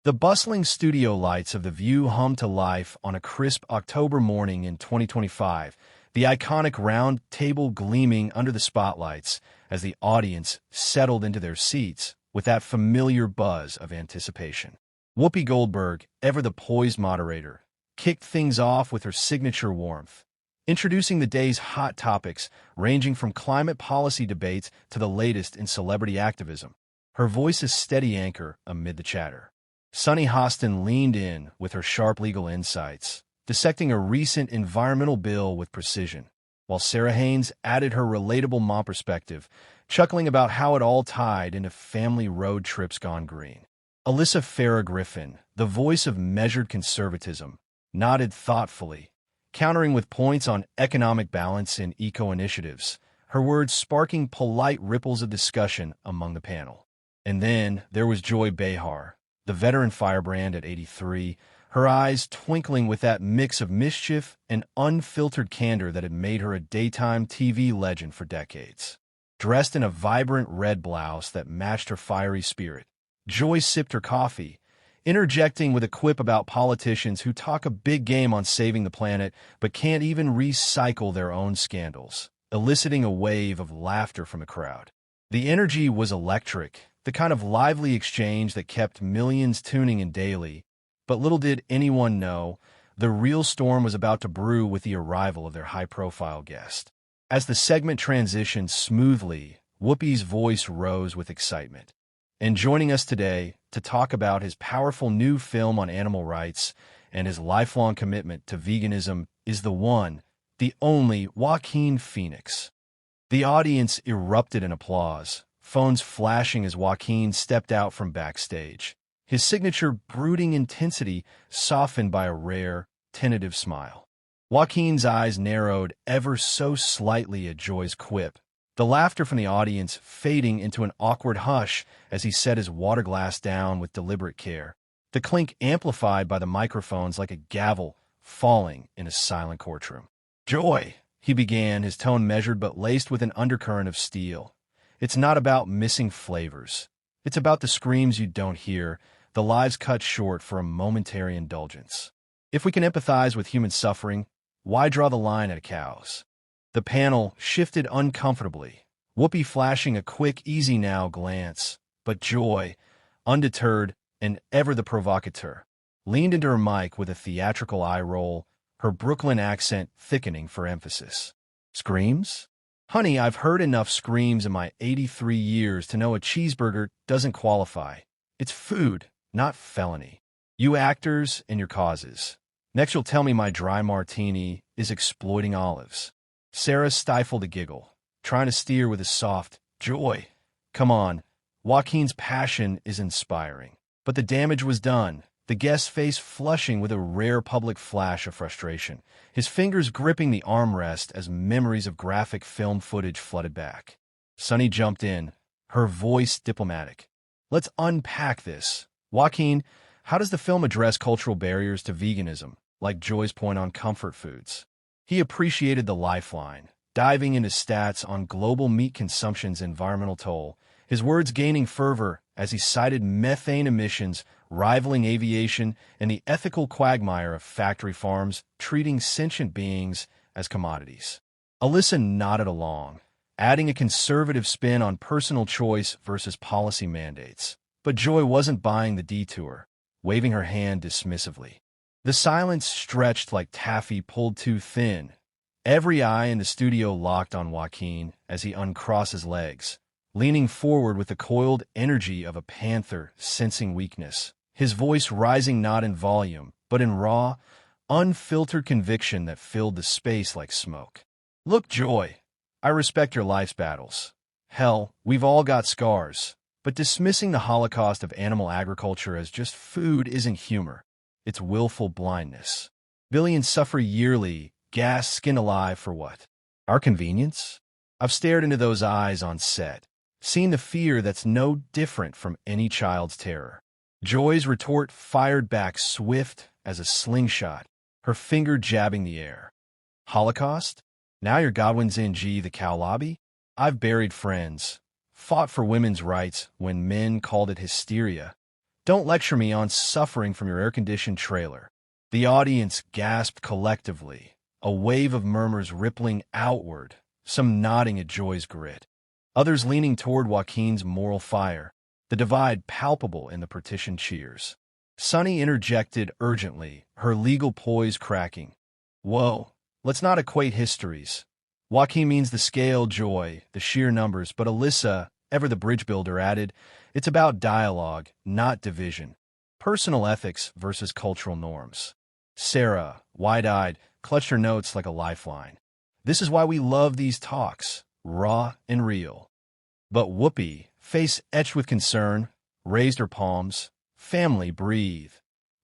The bustling studio lights of the View hum to life on a crisp October morning in 2025, the iconic round table gleaming under the spotlights as the audience settled into their seats with that familiar buzz of anticipation. Whoopi Goldberg, ever the poised moderator, kicked things off with her signature warmth, introducing the day's hot topics ranging from climate policy debates to the latest in celebrity activism. Her voice a steady anchor amid the chatter. Sunny Hostin leaned in with her sharp legal insights, dissecting a recent environmental bill with precision, while Sarah Haynes added her relatable mom perspective, chuckling about how it all tied into family road trips gone green. Alyssa Farah Griffin, the voice of measured conservatism, nodded thoughtfully, countering with points on economic balance and eco-initiatives, her words sparking polite ripples of discussion among the panel. And then there was Joy Behar, the veteran firebrand at 83, her eyes twinkling with that mix of mischief and unfiltered candor that had made her a daytime TV legend for decades. Dressed in a vibrant red blouse that matched her fiery spirit, Joy sipped her coffee, interjecting with a quip about politicians who talk a big game on saving the planet but can't even recycle their own scandals, eliciting a wave of laughter from the crowd. The energy was electric, the kind of lively exchange that kept millions tuning in daily, but little did anyone know, the real storm was about to brew with the arrival of their high-profile guest. As the segment transitioned smoothly, Whoopi's voice rose with excitement. And joining us today to talk about his powerful new film on animal rights and his lifelong commitment to veganism is the one, the only Joaquin Phoenix. The audience erupted in applause, phones flashing as Joaquin stepped out from backstage, his signature brooding intensity softened by a rare, tentative smile. Joaquin's eyes narrowed ever so slightly at Joy's quip, the laughter from the audience fading into an awkward hush as he set his water glass down with deliberate care, the clink amplified by the microphones like a gavel falling in a silent courtroom. "Joy," he began, his tone measured but laced with an undercurrent of steel. "It's not about missing flavors. It's about the screams you don't hear, the lives cut short for a momentary indulgence. If we can empathize with human suffering, why draw the line at cows?" The panel shifted uncomfortably, Whoopi flashing a quick, easy now glance, but Joy, undeterred and ever the provocateur, leaned into her mic with a theatrical eye roll, her Brooklyn accent thickening for emphasis. "Screams? Honey, I've heard enough screams in my 83 years to know a cheeseburger doesn't qualify. It's food, not felony. You actors and your causes. Next you'll tell me my dry martini is exploiting olives." Sarah stifled a giggle, trying to steer with a soft, "Joy, come on." Joaquin's passion is inspiring. But the damage was done, the guest's face flushing with a rare public flash of frustration, his fingers gripping the armrest as memories of graphic film footage flooded back. Sunny jumped in, her voice diplomatic. "Let's unpack this. Joaquin, how does the film address cultural barriers to veganism, like Joy's point on comfort foods?" He appreciated the lifeline, diving into stats on global meat consumption's environmental toll, his words gaining fervor as he cited methane emissions rivaling aviation and the ethical quagmire of factory farms treating sentient beings as commodities. Alyssa nodded along, adding a conservative spin on personal choice versus policy mandates. But Joy wasn't buying the detour, waving her hand dismissively. The silence stretched like taffy pulled too thin. Every eye in the studio locked on Joaquin as he uncrossed his legs, leaning forward with the coiled energy of a panther sensing weakness, his voice rising not in volume, but in raw, unfiltered conviction that filled the space like smoke. "Look, Joy, I respect your life's battles. Hell, we've all got scars, but dismissing the Holocaust of animal agriculture as just food isn't humor. It's willful blindness. Billions suffer yearly, gassed skin alive for what? Our convenience?" I've stared into those eyes on set, seen the fear that's no different from any child's terror. Joy's retort fired back swift as a slingshot, her finger jabbing the air. "Holocaust? Now you're Godwin's NG, the cow lobby? I've buried friends, fought for women's rights when men called it hysteria, Don't lecture me on suffering from your air-conditioned trailer. The audience gasped collectively, a wave of murmurs rippling outward, some nodding at Joy's grit, others leaning toward Joaquin's moral fire, the divide palpable in the partition cheers. Sunny interjected urgently, her legal poise cracking. Whoa, let's not equate histories. Joaquin means the scale, Joy, the sheer numbers, but Alyssa, ever the bridge builder, added, it's about dialogue, not division. Personal ethics versus cultural norms. Sarah, wide-eyed, clutched her notes like a lifeline. This is why we love these talks, raw and real. But Whoopi, face etched with concern, raised her palms. Family, breathe.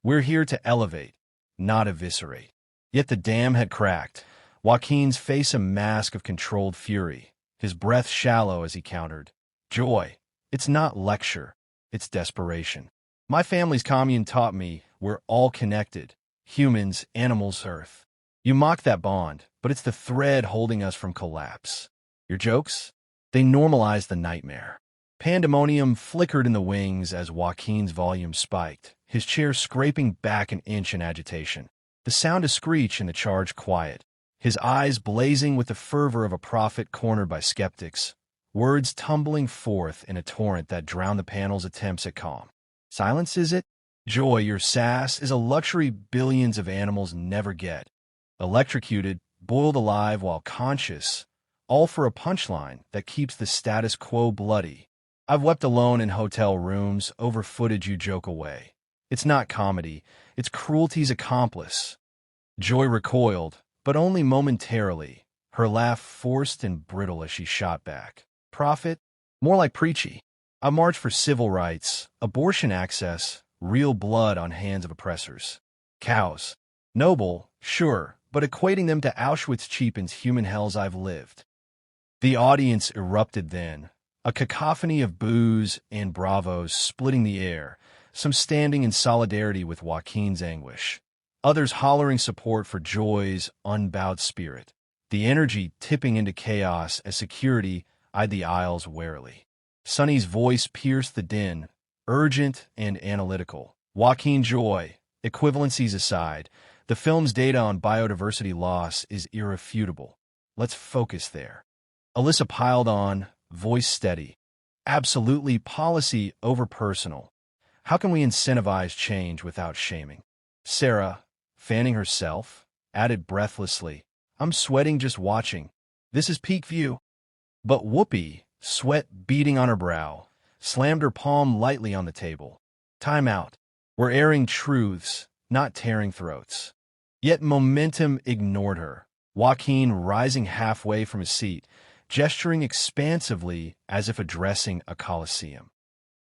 We're here to elevate, not eviscerate. Yet the dam had cracked. Joaquin's face a mask of controlled fury, his breath shallow as he countered. Joy, it's not lecture, it's desperation. My family's commune taught me we're all connected. Humans, animals, earth. You mock that bond, but it's the thread holding us from collapse. Your jokes? They normalize the nightmare. Pandemonium flickered in the wings as Joaquin's volume spiked, his chair scraping back an inch in agitation. The sound a screech and the charge quiet, his eyes blazing with the fervor of a prophet cornered by skeptics, words tumbling forth in a torrent that drowned the panel's attempts at calm. Silence, is it? Joy, your sass is a luxury billions of animals never get. Electrocuted, boiled alive while conscious, all for a punchline that keeps the status quo bloody. I've wept alone in hotel rooms over footage you joke away. It's not comedy, it's cruelty's accomplice. Joy recoiled, but only momentarily, her laugh forced and brittle as she shot back. Prophet? More like preachy. A march for civil rights, abortion access, real blood on hands of oppressors. Cows. Noble, sure, but equating them to Auschwitz cheapens human hells I've lived. The audience erupted then. A cacophony of boos and bravos splitting the air, some standing in solidarity with Joaquin's anguish, others hollering support for Joy's unbowed spirit, the energy tipping into chaos as security eyed the aisles warily. Sunny's voice pierced the din, urgent and analytical. Joaquin, Joy, equivalencies aside, the film's data on biodiversity loss is irrefutable. Let's focus there. Alyssa piled on, voice steady. Absolutely policy over personal. How can we incentivize change without shaming? Sarah, fanning herself, added breathlessly, I'm sweating just watching. This is peak view. But Whoopi, sweat beading on her brow, slammed her palm lightly on the table. Time out. We're airing truths, not tearing throats. Yet momentum ignored her. Joaquin rising halfway from his seat, gesturing expansively as if addressing a coliseum.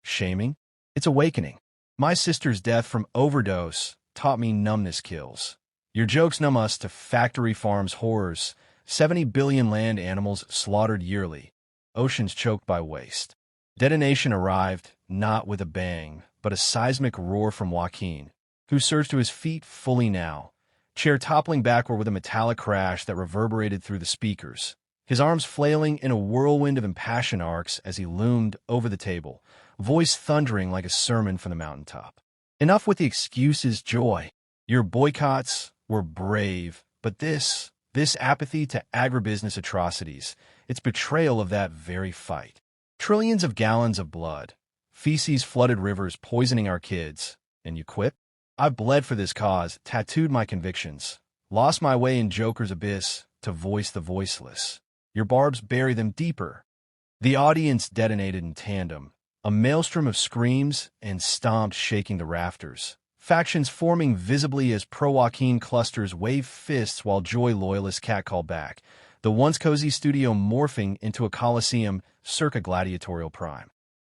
Shaming? It's awakening. My sister's death from overdose taught me numbness kills. Your jokes numb us to factory farms horrors, 70 billion land animals slaughtered yearly, oceans choked by waste. Detonation arrived, not with a bang, but a seismic roar from Joaquin, who surged to his feet fully now, chair toppling backward with a metallic crash that reverberated through the speakers. His arms flailing in a whirlwind of impassioned arcs as he loomed over the table, voice thundering like a sermon from the mountaintop. Enough with the excuses, Joy. Your boycotts were brave, but this apathy to agribusiness atrocities, it's betrayal of that very fight. Trillions of gallons of blood, feces flooded rivers poisoning our kids, and you quip? I've bled for this cause, tattooed my convictions, lost my way in Joker's abyss to voice the voiceless. Your barbs bury them deeper. The audience detonated in tandem, a maelstrom of screams and stomps shaking the rafters. Factions forming visibly as pro-Joaquin clusters waved fists while Joy loyalists catcalled back, the once cozy studio morphing into a coliseum circa gladiatorial prime.